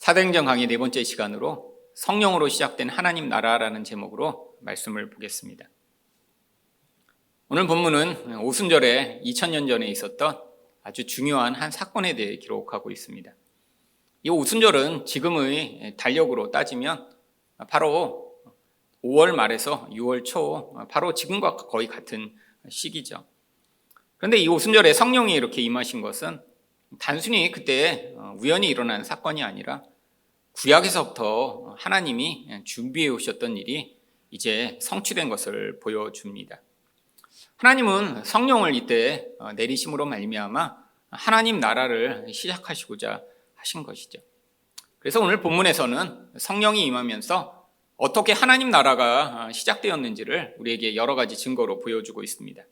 사도행전 강의 네 번째 시간으로 성령으로 시작된 하나님 나라라는 제목으로 말씀을 보겠습니다. 오늘 본문은 오순절에 2000년 전에 있었던 아주 중요한 한 사건에 대해 기록하고 있습니다. 이 오순절은 지금의 달력으로 따지면 바로 5월 말에서 6월 초, 바로 지금과 거의 같은 시기죠. 그런데 이 오순절에 성령이 이렇게 임하신 것은 단순히 그때 우연히 일어난 사건이 아니라 구약에서부터 하나님이 준비해 오셨던 일이 이제 성취된 것을 보여줍니다. 하나님은 성령을 이때 내리심으로 말미암아 하나님 나라를 시작하시고자 하신 것이죠. 그래서 오늘 본문에서는 성령이 임하면서 어떻게 하나님 나라가 시작되었는지를 우리에게 여러 가지 증거로 보여주고 있습니다.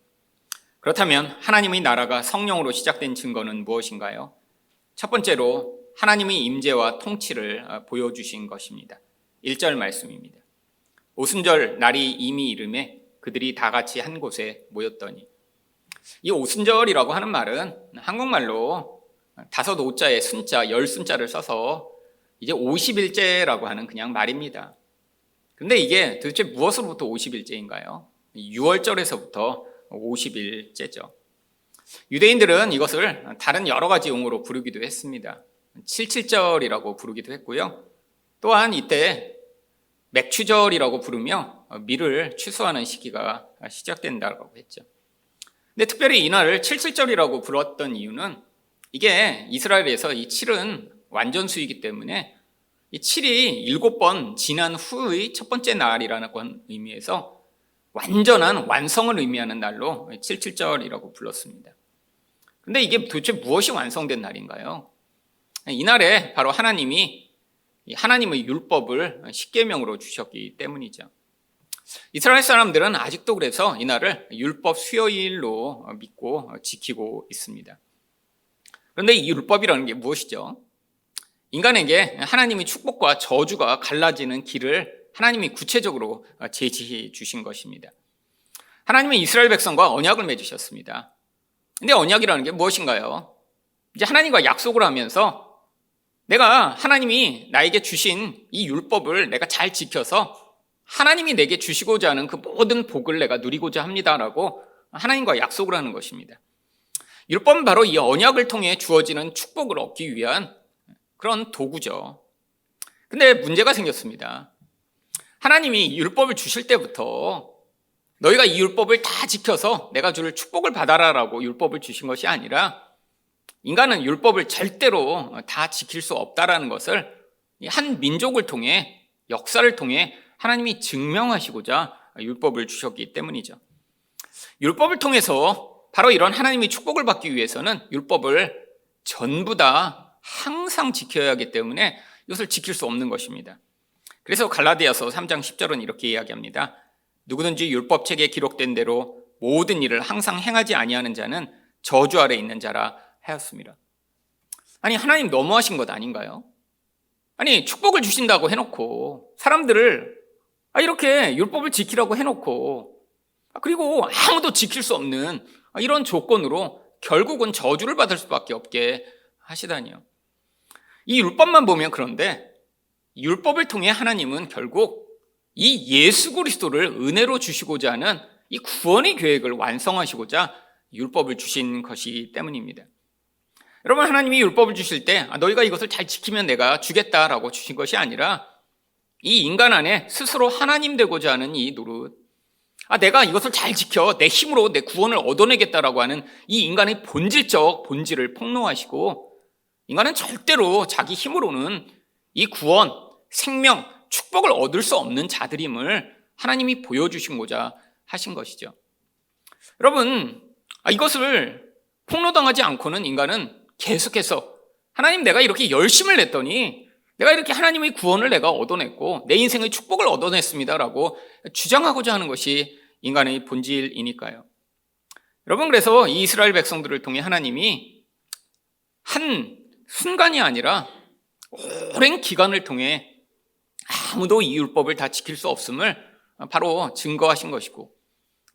그렇다면 하나님의 나라가 성령으로 시작된 증거는 무엇인가요? 첫 번째로 하나님의 임재와 통치를 보여주신 것입니다. 1절 말씀입니다. 오순절 날이 이미 이르매 그들이 다 같이 한 곳에 모였더니. 이 오순절이라고 하는 말은 한국말로 5오자에 순자, 10순자를 써서 이제 50일째라고 하는 그냥 말입니다. 근데 이게 도대체 무엇으로부터 50일째인가요? 6월절에서부터 50일째죠. 유대인들은 이것을 다른 여러 가지 용어로 부르기도 했습니다. 77절이라고 부르기도 했고요. 또한 이때 맥추절이라고 부르며 밀을 추수하는 시기가 시작된다고 했죠. 근데 특별히 이날을 77절이라고 불렀던 이유는 이게 이스라엘에서 이 7은 완전수이기 때문에 이 7이 7번 지난 후의 첫 번째 날이라는 의미에서 완전한 완성을 의미하는 날로 77절이라고 불렀습니다. 근데 이게 도대체 무엇이 완성된 날인가요? 이날에 바로 하나님이 하나님의 율법을 십계명으로 주셨기 때문이죠. 이스라엘 사람들은 아직도 그래서 이날을 율법 수요일로 믿고 지키고 있습니다. 그런데 이 율법이라는 게 무엇이죠? 인간에게 하나님의 축복과 저주가 갈라지는 길을 하나님이 구체적으로 제시해 주신 것입니다. 하나님은 이스라엘 백성과 언약을 맺으셨습니다. 근데 언약이라는 게 무엇인가요? 이제 하나님과 약속을 하면서 내가 하나님이 나에게 주신 이 율법을 내가 잘 지켜서 하나님이 내게 주시고자 하는 그 모든 복을 내가 누리고자 합니다라고 하나님과 약속을 하는 것입니다. 율법은 바로 이 언약을 통해 주어지는 축복을 얻기 위한 그런 도구죠. 근데 문제가 생겼습니다. 하나님이 율법을 주실 때부터 너희가 이 율법을 다 지켜서 내가 줄 축복을 받아라라고 율법을 주신 것이 아니라 인간은 율법을 절대로 다 지킬 수 없다라는 것을 한 민족을 통해 역사를 통해 하나님이 증명하시고자 율법을 주셨기 때문이죠. 율법을 통해서 바로 이런 하나님의 축복을 받기 위해서는 율법을 전부 다 항상 지켜야 하기 때문에 이것을 지킬 수 없는 것입니다. 그래서 갈라디아서 3장 10절은 이렇게 이야기합니다. 누구든지 율법책에 기록된 대로 모든 일을 항상 행하지 아니하는 자는 저주 아래 있는 자라 하였습니다. 아니, 하나님 너무하신 것 아닌가요? 아니, 축복을 주신다고 해놓고 사람들을 이렇게 율법을 지키라고 해놓고 그리고 아무도 지킬 수 없는 이런 조건으로 결국은 저주를 받을 수밖에 없게 하시다니요. 이 율법만 보면 그런데 율법을 통해 하나님은 결국 이 예수 그리스도를 은혜로 주시고자 하는 이 구원의 계획을 완성하시고자 율법을 주신 것이기 때문입니다. 여러분, 하나님이 율법을 주실 때 너희가 이것을 잘 지키면 내가 주겠다라고 주신 것이 아니라 이 인간 안에 스스로 하나님 되고자 하는 이 노릇, 내가 이것을 잘 지켜 내 힘으로 내 구원을 얻어내겠다라고 하는 이 인간의 본질적 본질을 폭로하시고 인간은 절대로 자기 힘으로는 이 구원, 생명, 축복을 얻을 수 없는 자들임을 하나님이 보여주시고자 하신 것이죠. 여러분, 이것을 폭로당하지 않고는 인간은 계속해서 하나님, 내가 이렇게 열심을 냈더니 내가 이렇게 하나님의 구원을 내가 얻어냈고 내 인생의 축복을 얻어냈습니다라고 주장하고자 하는 것이 인간의 본질이니까요. 여러분, 그래서 이 이스라엘 백성들을 통해 하나님이 한 순간이 아니라 오랜 기간을 통해 아무도 이 율법을 다 지킬 수 없음을 바로 증거하신 것이고,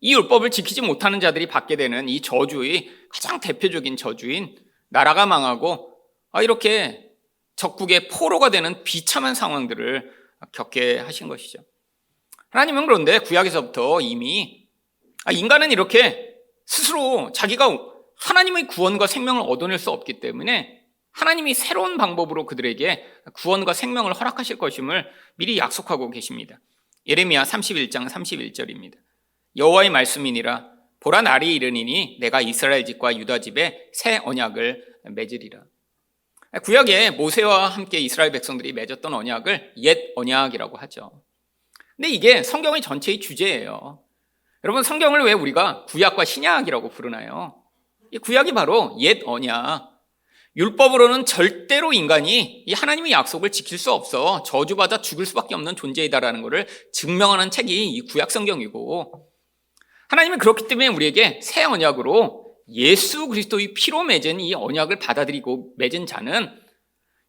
이 율법을 지키지 못하는 자들이 받게 되는 이 저주의 가장 대표적인 저주인 나라가 망하고 이렇게 적국의 포로가 되는 비참한 상황들을 겪게 하신 것이죠. 하나님은 그런데 구약에서부터 이미 인간은 이렇게 스스로 자기가 하나님의 구원과 생명을 얻어낼 수 없기 때문에 하나님이 새로운 방법으로 그들에게 구원과 생명을 허락하실 것임을 미리 약속하고 계십니다. 예레미야 31장 31절입니다. 여호와의 말씀이니라 보라 날이 이르니니 내가 이스라엘 집과 유다 집에 새 언약을 맺으리라. 구약에 모세와 함께 이스라엘 백성들이 맺었던 언약을 옛 언약이라고 하죠. 근데 이게 성경의 전체의 주제예요. 여러분, 성경을 왜 우리가 구약과 신약이라고 부르나요? 이 구약이 바로 옛 언약. 율법으로는 절대로 인간이 이 하나님의 약속을 지킬 수 없어 저주받아 죽을 수밖에 없는 존재이다라는 것을 증명하는 책이 이 구약 성경이고, 하나님은 그렇기 때문에 우리에게 새 언약으로 예수 그리스도의 피로 맺은 이 언약을 받아들이고 맺은 자는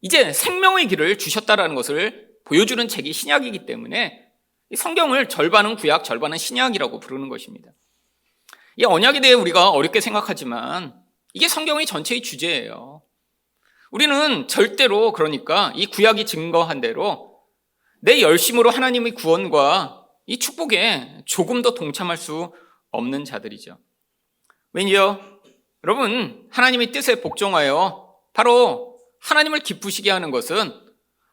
이제 생명의 길을 주셨다라는 것을 보여주는 책이 신약이기 때문에 이 성경을 절반은 구약, 절반은 신약이라고 부르는 것입니다. 이 언약에 대해 우리가 어렵게 생각하지만 이게 성경의 전체의 주제예요. 우리는 절대로 그러니까 이 구약이 증거한 대로 내 열심으로 하나님의 구원과 이 축복에 조금 더 동참할 수 없는 자들이죠. 왜냐요? 여러분, 하나님의 뜻에 복종하여 바로 하나님을 기쁘시게 하는 것은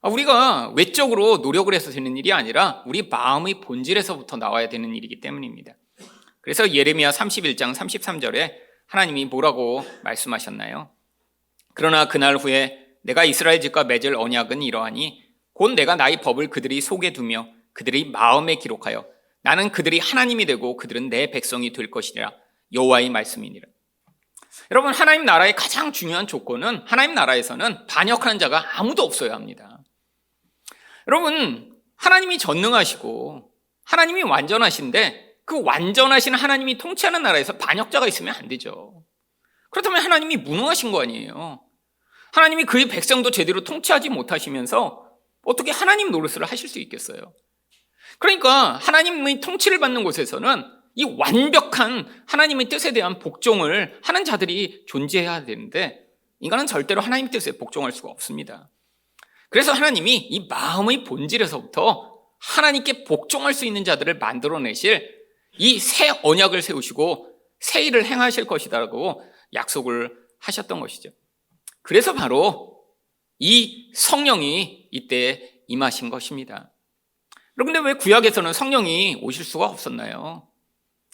우리가 외적으로 노력을 해서 되는 일이 아니라 우리 마음의 본질에서부터 나와야 되는 일이기 때문입니다. 그래서 예레미야 31장 33절에 하나님이 뭐라고 말씀하셨나요? 그러나 그날 후에 내가 이스라엘 집과 맺을 언약은 이러하니 곧 내가 나의 법을 그들이 속에 두며 그들의 마음에 기록하여 나는 그들이 하나님이 되고 그들은 내 백성이 될 것이라 여호와의 말씀이니라. 여러분, 하나님 나라의 가장 중요한 조건은 하나님 나라에서는 반역하는 자가 아무도 없어야 합니다. 여러분, 하나님이 전능하시고 하나님이 완전하신데 그 완전하신 하나님이 통치하는 나라에서 반역자가 있으면 안 되죠. 그렇다면 하나님이 무능하신 거 아니에요. 하나님이 그의 백성도 제대로 통치하지 못하시면서 어떻게 하나님 노릇을 하실 수 있겠어요? 그러니까 하나님의 통치를 받는 곳에서는 이 완벽한 하나님의 뜻에 대한 복종을 하는 자들이 존재해야 되는데 인간은 절대로 하나님의 뜻에 복종할 수가 없습니다. 그래서 하나님이 이 마음의 본질에서부터 하나님께 복종할 수 있는 자들을 만들어내실 이 새 언약을 세우시고 새 일을 행하실 것이라고 약속을 하셨던 것이죠. 그래서 바로 이 성령이 이때 임하신 것입니다. 여러분, 근데 왜 구약에서는 성령이 오실 수가 없었나요?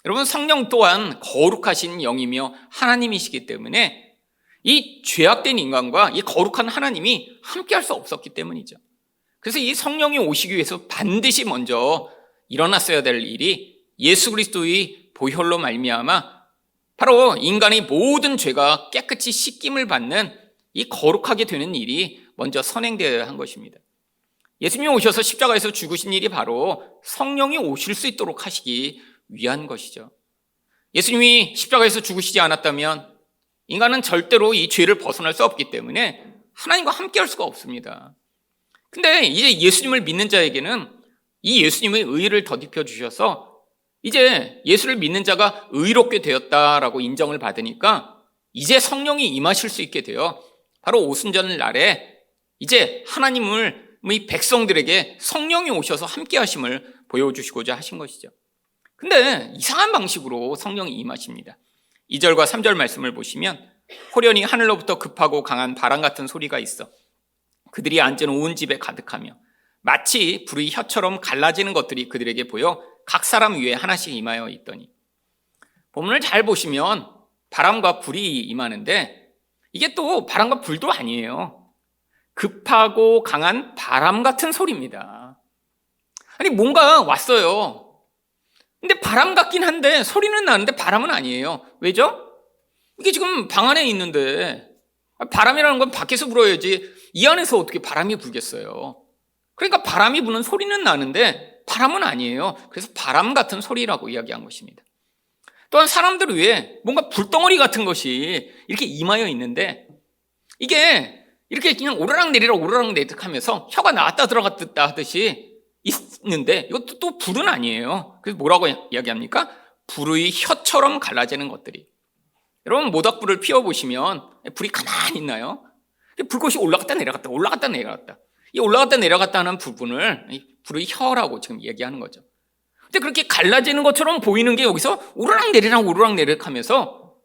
여러분, 성령 또한 거룩하신 영이며 하나님이시기 때문에 이 죄악된 인간과 이 거룩한 하나님이 함께 할 수 없었기 때문이죠. 그래서 이 성령이 오시기 위해서 반드시 먼저 일어났어야 될 일이 예수 그리스도의 보혈로 말미암아 바로 인간의 모든 죄가 깨끗이 씻김을 받는 이 거룩하게 되는 일이 먼저 선행되어야 한 것입니다. 예수님이 오셔서 십자가에서 죽으신 일이 바로 성령이 오실 수 있도록 하시기 위한 것이죠. 예수님이 십자가에서 죽으시지 않았다면 인간은 절대로 이 죄를 벗어날 수 없기 때문에 하나님과 함께 할 수가 없습니다. 근데 이제 예수님을 믿는 자에게는 이 예수님의 의를 덧입혀 주셔서 이제 예수를 믿는 자가 의롭게 되었다라고 인정을 받으니까 이제 성령이 임하실 수 있게 되어 바로 오순절 날에 이제 하나님의 백성들에게 성령이 오셔서 함께 하심을 보여주시고자 하신 것이죠. 근데 이상한 방식으로 성령이 임하십니다. 2절과 3절 말씀을 보시면 호련히 하늘로부터 급하고 강한 바람 같은 소리가 있어 그들이 앉은 온 집에 가득하며 마치 불의 혀처럼 갈라지는 것들이 그들에게 보여 각 사람 위에 하나씩 임하여 있더니. 본문을 잘 보시면 바람과 불이 임하는데 이게 또 바람과 불도 아니에요. 급하고 강한 바람 같은 소리입니다. 아니, 뭔가 왔어요. 근데 바람 같긴 한데 소리는 나는데 바람은 아니에요. 왜죠? 이게 지금 방 안에 있는데 바람이라는 건 밖에서 불어야지 이 안에서 어떻게 바람이 불겠어요. 그러니까 바람이 부는 소리는 나는데 바람은 아니에요. 그래서 바람 같은 소리라고 이야기한 것입니다. 또한 사람들 위에 뭔가 불덩어리 같은 것이 이렇게 임하여 있는데 이게 이렇게 그냥 오르락 내리락 하면서 혀가 나왔다 들어갔다 하듯이 있는데 이것도 또 불은 아니에요. 그래서 뭐라고 이야기합니까? 불의 혀처럼 갈라지는 것들이. 여러분, 모닥불을 피워보시면 불이 가만히 있나요? 불꽃이 올라갔다 내려갔다 올라갔다 내려갔다. 이 올라갔다 내려갔다 하는 부분을 불의 혀라고 지금 얘기하는 거죠. 근데 그렇게 갈라지는 것처럼 보이는 게 여기서 오르락내리락 오르락내리락 하면서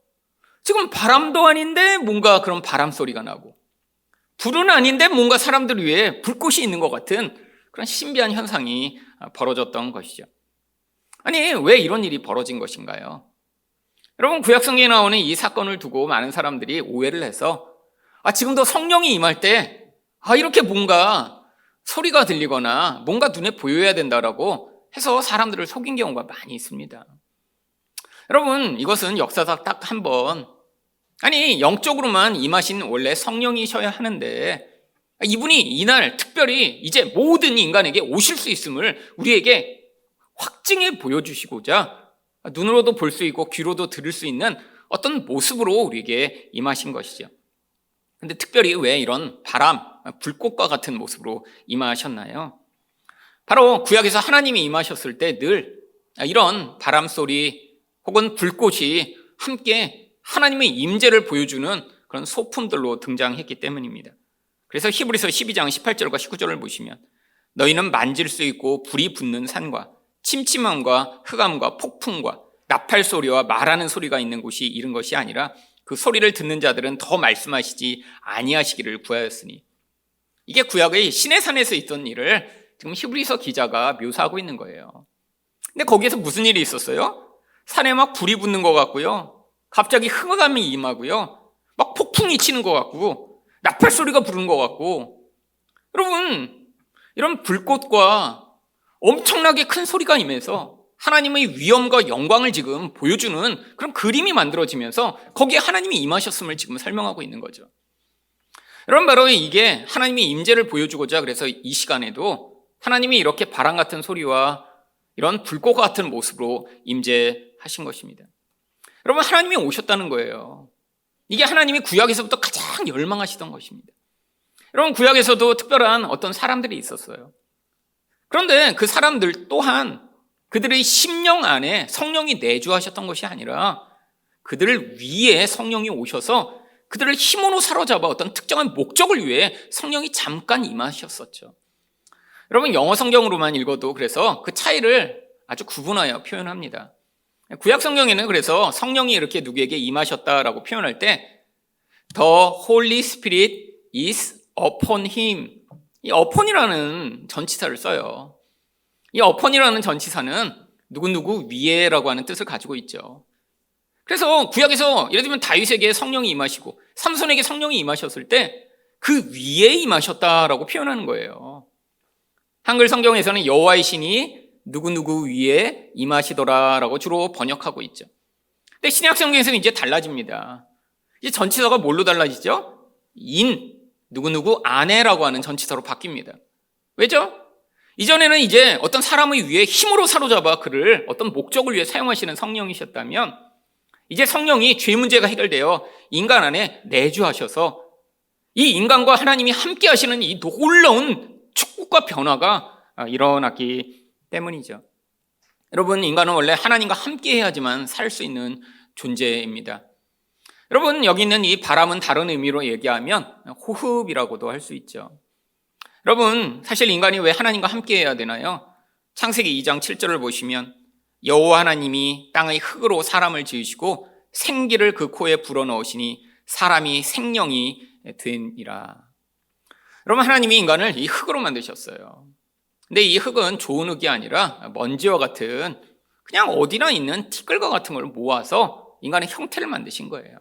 지금 바람도 아닌데 뭔가 그런 바람 소리가 나고, 불은 아닌데 뭔가 사람들 위에 불꽃이 있는 것 같은 그런 신비한 현상이 벌어졌던 것이죠. 아니, 왜 이런 일이 벌어진 것인가요? 여러분, 구약성경에 나오는 이 사건을 두고 많은 사람들이 오해를 해서 지금도 성령이 임할 때 이렇게 뭔가 소리가 들리거나 뭔가 눈에 보여야 된다라고 해서 사람들을 속인 경우가 많이 있습니다. 여러분, 이것은 역사상 딱 한 번, 영적으로만 임하신 원래 성령이셔야 하는데 이분이 이날 특별히 이제 모든 인간에게 오실 수 있음을 우리에게 확증해 보여주시고자 눈으로도 볼 수 있고 귀로도 들을 수 있는 어떤 모습으로 우리에게 임하신 것이죠. 근데 특별히 왜 이런 바람, 불꽃과 같은 모습으로 임하셨나요? 바로 구약에서 하나님이 임하셨을 때 늘 이런 바람 소리 혹은 불꽃이 함께 하나님의 임재를 보여주는 그런 소품들로 등장했기 때문입니다. 그래서 히브리서 12장 18절과 19절을 보시면 너희는 만질 수 있고 불이 붙는 산과 침침함과 흑암과 폭풍과 나팔 소리와 말하는 소리가 있는 곳이 이른 것이 아니라 그 소리를 듣는 자들은 더 말씀하시지 아니하시기를 구하였으니, 이게 구약의 시내산에서 있던 일을 지금 히브리서 기자가 묘사하고 있는 거예요. 근데 거기에서 무슨 일이 있었어요? 산에 막 불이 붙는 것 같고요, 갑자기 흑암이 임하고요, 막 폭풍이 치는 것 같고 나팔 소리가 부르는 것 같고, 여러분, 이런 불꽃과 엄청나게 큰 소리가 임해서 하나님의 위엄과 영광을 지금 보여주는 그런 그림이 만들어지면서 거기에 하나님이 임하셨음을 지금 설명하고 있는 거죠. 여러분, 바로 이게 하나님의 임재를 보여주고자 그래서 이 시간에도 하나님이 이렇게 바람 같은 소리와 이런 불꽃 같은 모습으로 임재하신 것입니다. 여러분, 하나님이 오셨다는 거예요. 이게 하나님이 구약에서부터 가장 열망하시던 것입니다. 여러분, 구약에서도 특별한 어떤 사람들이 있었어요. 그런데 그 사람들 또한 그들의 심령 안에 성령이 내주하셨던 것이 아니라 그들을 위해 성령이 오셔서 그들을 힘으로 사로잡아 어떤 특정한 목적을 위해 성령이 잠깐 임하셨었죠. 여러분, 영어 성경으로만 읽어도 그래서 그 차이를 아주 구분하여 표현합니다. 구약 성경에는 그래서 성령이 이렇게 누구에게 임하셨다라고 표현할 때 The Holy Spirit is upon him, 이 upon이라는 전치사를 써요. 이 upon이라는 전치사는 누구누구 위에라고 하는 뜻을 가지고 있죠. 그래서 구약에서 예를 들면 다윗에게 성령이 임하시고 삼손에게 성령이 임하셨을 때 그 위에 임하셨다라고 표현하는 거예요. 한글 성경에서는 여호와의 신이 누구누구 위에 임하시더라라고 주로 번역하고 있죠. 근데 신약 성경에서는 이제 달라집니다. 이제 전치사가 뭘로 달라지죠? 누구누구 아내라고 하는 전치사로 바뀝니다. 왜죠? 이전에는 이제 어떤 사람의 위에 힘으로 사로잡아 그를 어떤 목적을 위해 사용하시는 성령이셨다면 이제 성령이 죄 문제가 해결되어 인간 안에 내주하셔서 이 인간과 하나님이 함께 하시는 이 놀라운 축복과 변화가 일어났기 때문이죠. 여러분, 인간은 원래 하나님과 함께 해야지만 살 수 있는 존재입니다. 여러분, 여기 있는 이 바람은 다른 의미로 얘기하면 호흡이라고도 할 수 있죠. 여러분, 사실 인간이 왜 하나님과 함께 해야 되나요? 창세기 2장 7절을 보시면 여호와 하나님이 땅의 흙으로 사람을 지으시고 생기를 그 코에 불어넣으시니 사람이 생명이 되니라. 여러분, 하나님이 인간을 이 흙으로 만드셨어요. 근데 이 흙은 좋은 흙이 아니라 먼지와 같은 그냥 어디나 있는 티끌과 같은 걸 모아서 인간의 형태를 만드신 거예요.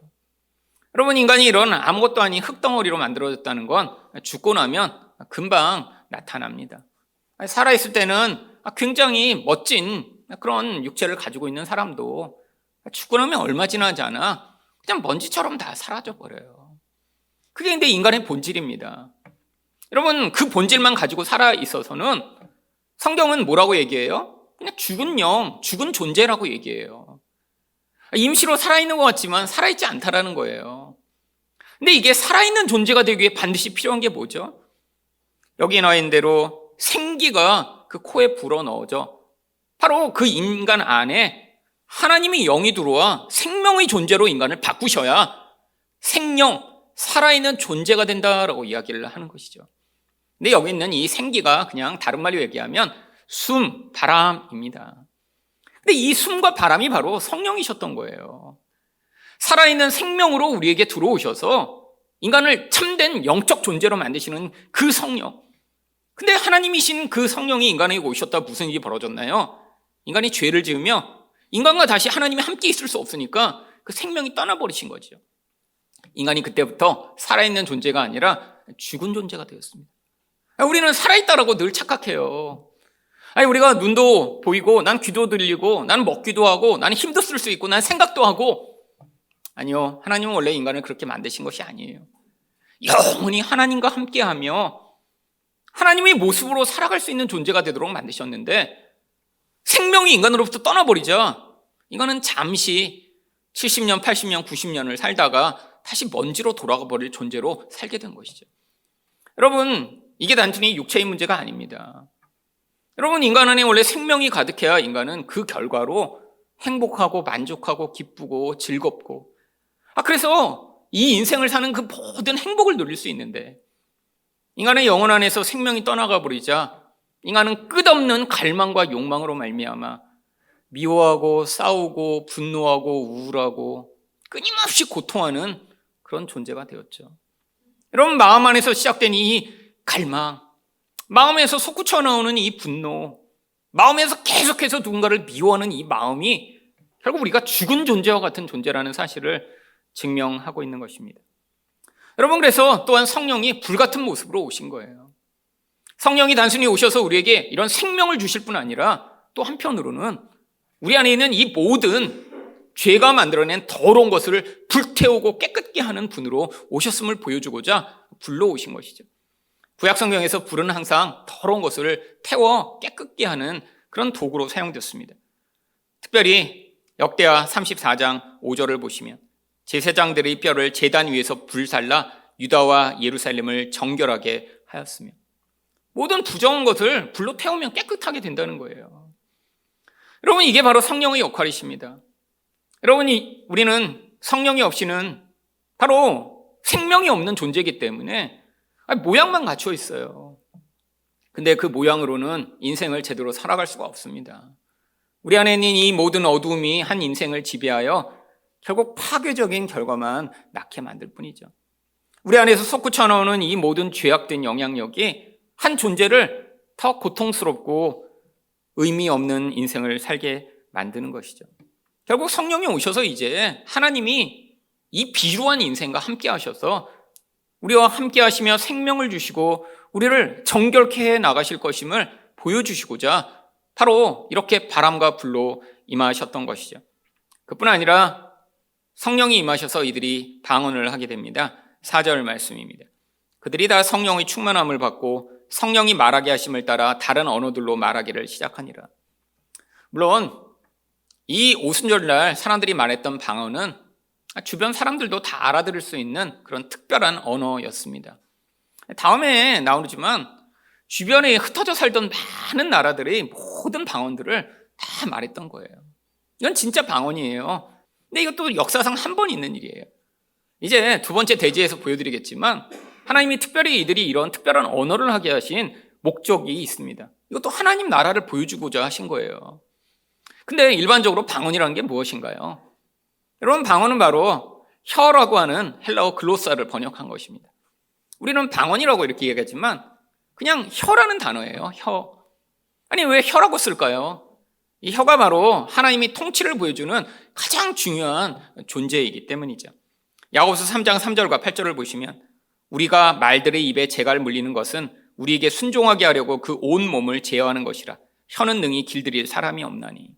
여러분, 인간이 이런 아무것도 아닌 흙덩어리로 만들어졌다는 건 죽고 나면 금방 나타납니다. 살아있을 때는 굉장히 멋진 그런 육체를 가지고 있는 사람도 죽고 나면 얼마 지나지 않아 그냥 먼지처럼 다 사라져버려요. 그게 근데 인간의 본질입니다. 여러분, 그 본질만 가지고 살아 있어서는 성경은 뭐라고 얘기해요? 그냥 죽은 영, 죽은 존재라고 얘기해요. 임시로 살아있는 것 같지만 살아있지 않다라는 거예요. 근데 이게 살아있는 존재가 되기 위해 반드시 필요한 게 뭐죠? 여기 나와 있는 대로 생기가 그 코에 불어넣어져 바로 그 인간 안에 하나님의 영이 들어와 생명의 존재로 인간을 바꾸셔야 생명, 살아있는 존재가 된다라고 이야기를 하는 것이죠. 근데 여기 있는 이 생기가 그냥 다른 말로 얘기하면 숨, 바람입니다. 근데 이 숨과 바람이 바로 성령이셨던 거예요. 살아있는 생명으로 우리에게 들어오셔서 인간을 참된 영적 존재로 만드시는 그 성령. 근데 하나님이신 그 성령이 인간에게 오셨다 무슨 일이 벌어졌나요? 인간이 죄를 지으며 인간과 다시 하나님이 함께 있을 수 없으니까 그 생명이 떠나버리신 거죠. 인간이 그때부터 살아있는 존재가 아니라 죽은 존재가 되었습니다. 우리는 살아있다라고 늘 착각해요. 우리가 눈도 보이고 난 귀도 들리고 난 먹기도 하고 나는 힘도 쓸 수 있고 난 생각도 하고. 아니요, 하나님은 원래 인간을 그렇게 만드신 것이 아니에요. 영원히 하나님과 함께하며 하나님의 모습으로 살아갈 수 있는 존재가 되도록 만드셨는데 생명이 인간으로부터 떠나버리자 인간은 잠시 70년, 80년, 90년을 살다가 다시 먼지로 돌아가 버릴 존재로 살게 된 것이죠. 여러분, 이게 단순히 육체의 문제가 아닙니다. 여러분, 인간 안에 원래 생명이 가득해야 인간은 그 결과로 행복하고 만족하고 기쁘고 즐겁고 그래서 이 인생을 사는 그 모든 행복을 누릴 수 있는데 인간의 영혼 안에서 생명이 떠나가 버리자 인간은 끝없는 갈망과 욕망으로 말미암아 미워하고 싸우고 분노하고 우울하고 끊임없이 고통하는 그런 존재가 되었죠. 여러분, 마음 안에서 시작된 이 갈망, 마음에서 솟구쳐 나오는 이 분노, 마음에서 계속해서 누군가를 미워하는 이 마음이 결국 우리가 죽은 존재와 같은 존재라는 사실을 증명하고 있는 것입니다. 여러분, 그래서 또한 성령이 불같은 모습으로 오신 거예요. 성령이 단순히 오셔서 우리에게 이런 생명을 주실 뿐 아니라 또 한편으로는 우리 안에 있는 이 모든 죄가 만들어낸 더러운 것을 불태우고 깨끗게 하는 분으로 오셨음을 보여주고자 불러오신 것이죠. 구약 성경에서 불은 항상 더러운 것을 태워 깨끗게 하는 그런 도구로 사용됐습니다. 특별히 역대하 34장 5절을 보시면 제사장들의 뼈를 제단 위에서 불살라 유다와 예루살렘을 정결하게 하였으며 모든 부정한 것을 불로 태우면 깨끗하게 된다는 거예요. 여러분, 이게 바로 성령의 역할이십니다. 여러분, 우리는 성령이 없이는 바로 생명이 없는 존재이기 때문에 모양만 갖춰 있어요. 근데 그 모양으로는 인생을 제대로 살아갈 수가 없습니다. 우리 안에 있는 이 모든 어두움이 한 인생을 지배하여 결국 파괴적인 결과만 낳게 만들 뿐이죠. 우리 안에서 솟구쳐 나오는 이 모든 죄악된 영향력이 한 존재를 더 고통스럽고 의미 없는 인생을 살게 만드는 것이죠. 결국 성령이 오셔서 이제 하나님이 이 비루한 인생과 함께 하셔서 우리와 함께 하시며 생명을 주시고 우리를 정결케 해 나가실 것임을 보여주시고자 바로 이렇게 바람과 불로 임하셨던 것이죠. 그뿐 아니라 성령이 임하셔서 이들이 방언을 하게 됩니다. 4절 말씀입니다. 그들이 다 성령의 충만함을 받고 성령이 말하게 하심을 따라 다른 언어들로 말하기를 시작하니라. 물론 이 오순절날 사람들이 말했던 방언은 주변 사람들도 다 알아들을 수 있는 그런 특별한 언어였습니다. 다음에 나오지만 주변에 흩어져 살던 많은 나라들의 모든 방언들을 다 말했던 거예요. 이건 진짜 방언이에요. 근데 이것도 역사상 한 번 있는 일이에요. 이제 두 번째 대지에서 보여드리겠지만 하나님이 특별히 이들이 이런 특별한 언어를 하게 하신 목적이 있습니다. 이것도 하나님 나라를 보여주고자 하신 거예요. 근데 일반적으로 방언이라는 게 무엇인가요? 여러분, 방언은 바로 혀라고 하는 헬라어 글로사를 번역한 것입니다. 우리는 방언이라고 이렇게 얘기하지만 그냥 혀라는 단어예요. 혀. 아니, 왜 혀라고 쓸까요? 이 혀가 바로 하나님이 통치를 보여주는 가장 중요한 존재이기 때문이죠. 야고보서 3장 3절과 8절을 보시면 우리가 말들의 입에 재갈 물리는 것은 우리에게 순종하게 하려고 그 온 몸을 제어하는 것이라 혀는 능히 길들일 사람이 없나니.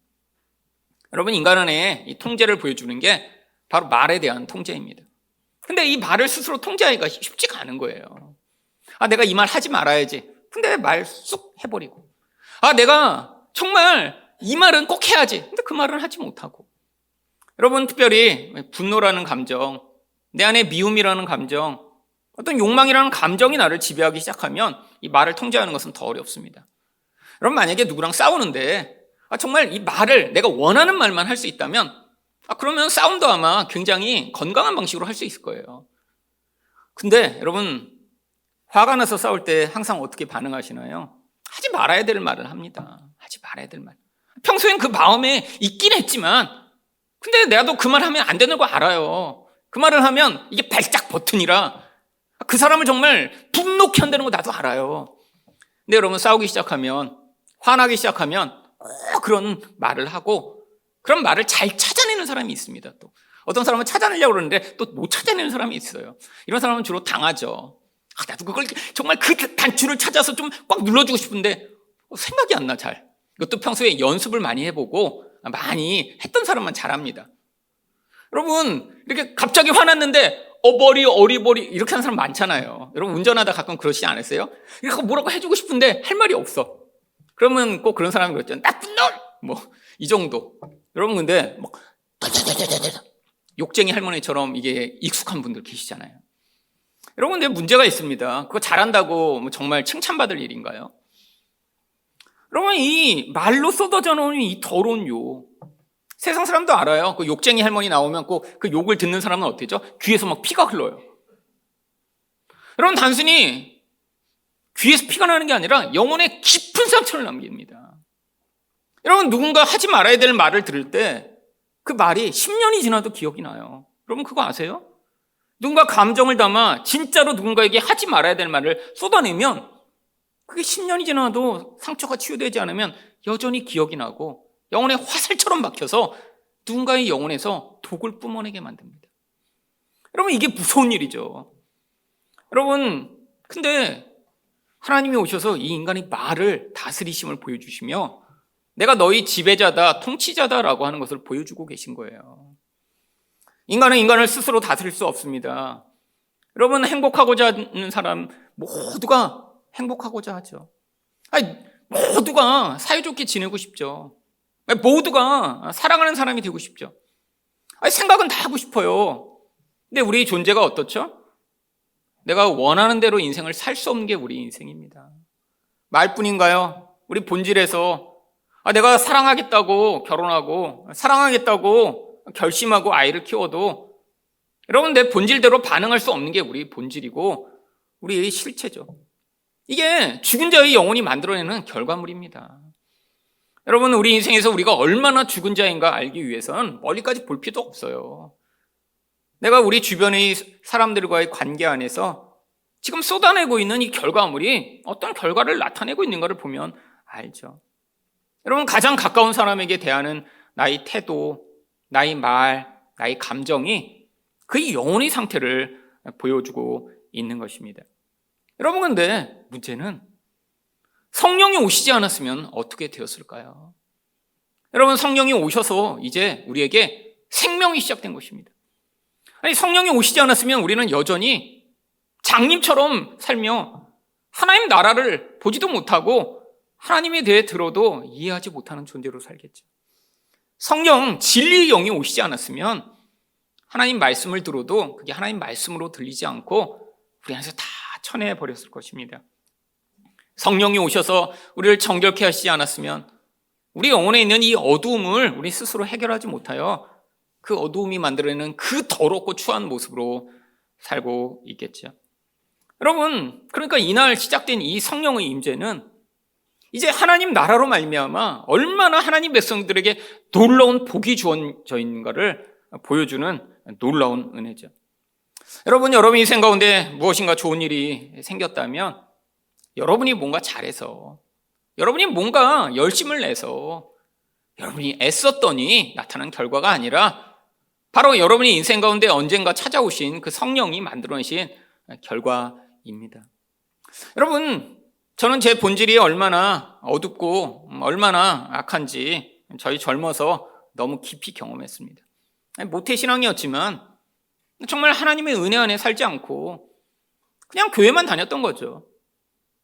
여러분, 인간 안에 이 통제를 보여주는 게 바로 말에 대한 통제입니다. 근데 이 말을 스스로 통제하기가 쉽지가 않은 거예요. 내가 이 말 하지 말아야지. 근데 말 쑥 해버리고. 내가 정말 이 말은 꼭 해야지. 근데 그 말은 하지 못하고. 여러분, 특별히 분노라는 감정, 내 안에 미움이라는 감정, 어떤 욕망이라는 감정이 나를 지배하기 시작하면 이 말을 통제하는 것은 더 어렵습니다. 여러분, 만약에 누구랑 싸우는데 정말 이 말을 내가 원하는 말만 할 수 있다면 그러면 싸움도 아마 굉장히 건강한 방식으로 할 수 있을 거예요. 근데 여러분, 화가 나서 싸울 때 항상 어떻게 반응하시나요? 하지 말아야 될 말을 합니다. 하지 말아야 될 말. 평소엔 그 마음에 있긴 했지만, 근데 내가 또 그 말 하면 안 되는 거 알아요. 그 말을 하면 이게 발작 버튼이라 그 사람을 정말 분노케 한다는 거 나도 알아요. 근데 여러분, 싸우기 시작하면, 화나기 시작하면 그런 말을 하고, 그런 말을 잘 찾아내는 사람이 있습니다. 또 어떤 사람은 찾아내려고 그러는데 또 못 찾아내는 사람이 있어요. 이런 사람은 주로 당하죠. 나도 그걸 정말 그 단추를 찾아서 좀 꽉 눌러주고 싶은데 생각이 안 나, 잘. 이것도 평소에 연습을 많이 해보고 많이 했던 사람만 잘합니다. 여러분, 이렇게 갑자기 화났는데 어리버리 이렇게 하는 사람 많잖아요. 여러분, 운전하다 가끔 그러시지 않으세요? 이렇게 뭐라고 해주고 싶은데 할 말이 없어. 그러면 꼭 그런 사람이 그랬죠. 나쁜 놈! 뭐 이 정도. 여러분, 근데 막 욕쟁이 할머니처럼 이게 익숙한 분들 계시잖아요. 여러분, 근데 문제가 있습니다. 그거 잘한다고 뭐 정말 칭찬받을 일인가요? 여러분, 이 말로 쏟아져 나오는 이 더러운 욕, 세상 사람도 알아요. 그 욕쟁이 할머니 나오면 꼭 그 욕을 듣는 사람은 어때죠? 귀에서 막 피가 흘러요. 여러분, 단순히 귀에서 피가 나는 게 아니라 영혼에 깊은 상처를 남깁니다. 여러분, 누군가 하지 말아야 될 말을 들을 때 그 말이 10년이 지나도 기억이 나요. 여러분, 그거 아세요? 누군가 감정을 담아 진짜로 누군가에게 하지 말아야 될 말을 쏟아내면 그게 10년이 지나도 상처가 치유되지 않으면 여전히 기억이 나고 영혼에 화살처럼 박혀서 누군가의 영혼에서 독을 뿜어내게 만듭니다. 여러분, 이게 무서운 일이죠. 여러분, 근데 하나님이 오셔서 이 인간의 말을 다스리심을 보여주시며 내가 너희 지배자다, 통치자다라고 하는 것을 보여주고 계신 거예요. 인간은 인간을 스스로 다스릴 수 없습니다. 여러분, 행복하고자 하는 사람 모두가 행복하고자 하죠. 모두가 사이좋게 지내고 싶죠. 모두가 사랑하는 사람이 되고 싶죠. 생각은 다 하고 싶어요. 근데 우리 존재가 어떻죠? 내가 원하는 대로 인생을 살 수 없는 게 우리 인생입니다. 말뿐인가요? 우리 본질에서 내가 사랑하겠다고 결혼하고 사랑하겠다고 결심하고 아이를 키워도 여러분, 내 본질대로 반응할 수 없는 게 우리 본질이고 우리의 실체죠. 이게 죽은 자의 영혼이 만들어내는 결과물입니다. 여러분, 우리 인생에서 우리가 얼마나 죽은 자인가 알기 위해서는 멀리까지 볼 필요도 없어요. 내가 우리 주변의 사람들과의 관계 안에서 지금 쏟아내고 있는 이 결과물이 어떤 결과를 나타내고 있는가를 보면 알죠. 여러분, 가장 가까운 사람에게 대하는 나의 태도, 나의 말, 나의 감정이 그의 영혼의 상태를 보여주고 있는 것입니다. 여러분, 근데 문제는 성령이 오시지 않았으면 어떻게 되었을까요? 여러분, 성령이 오셔서 이제 우리에게 생명이 시작된 것입니다. 성령이 오시지 않았으면 우리는 여전히 장님처럼 살며 하나님 나라를 보지도 못하고 하나님에 대해 들어도 이해하지 못하는 존재로 살겠죠. 성령, 진리의 영이 오시지 않았으면 하나님 말씀을 들어도 그게 하나님 말씀으로 들리지 않고 우리 안에서 다 쳐내버렸을 것입니다. 성령이 오셔서 우리를 정결케 하시지 않았으면 우리 영혼에 있는 이 어두움을 우리 스스로 해결하지 못하여 그 어두움이 만들어내는 그 더럽고 추한 모습으로 살고 있겠죠. 여러분, 그러니까 이날 시작된 이 성령의 임재는 이제 하나님 나라로 말미암아 얼마나 하나님 백성들에게 놀라운 복이 주어져 있는가를 보여주는 놀라운 은혜죠. 여러분, 여러분 인생 가운데 무엇인가 좋은 일이 생겼다면 여러분이 뭔가 잘해서, 여러분이 뭔가 열심을 내서, 여러분이 애썼더니 나타난 결과가 아니라 바로 여러분이 인생 가운데 언젠가 찾아오신 그 성령이 만들어내신 결과입니다. 여러분, 저는 제 본질이 얼마나 어둡고 얼마나 악한지 저희 젊어서 너무 깊이 경험했습니다. 모태신앙이었지만 정말 하나님의 은혜 안에 살지 않고 그냥 교회만 다녔던 거죠.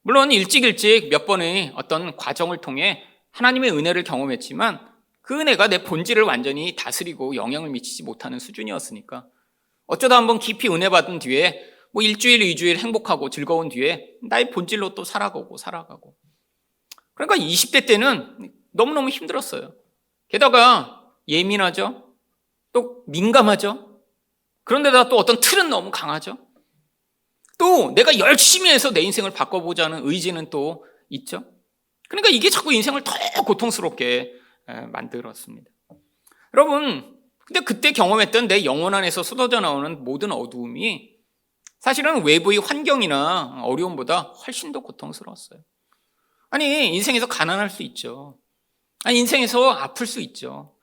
물론 일찍 몇 번의 어떤 과정을 통해 하나님의 은혜를 경험했지만 그 은혜가 내 본질을 완전히 다스리고 영향을 미치지 못하는 수준이었으니까 어쩌다 한번 깊이 은혜 받은 뒤에 뭐 일주일, 2주일 행복하고 즐거운 뒤에 나의 본질로 또 살아가고. 그러니까 20대 때는 너무너무 힘들었어요. 게다가 예민하죠. 또 민감하죠. 그런데다 또 어떤 틀은 너무 강하죠. 또 내가 열심히 해서 내 인생을 바꿔보자는 의지는 또 있죠. 그러니까 이게 자꾸 인생을 더 고통스럽게 만들었습니다. 여러분, 근데 그때 경험했던 내 영혼 안에서 쏟아져 나오는 모든 어두움이 사실은 외부의 환경이나 어려움보다 훨씬 더 고통스러웠어요. 아니, 인생에서 가난할 수 있죠. 아니, 인생에서 아플 수 있죠.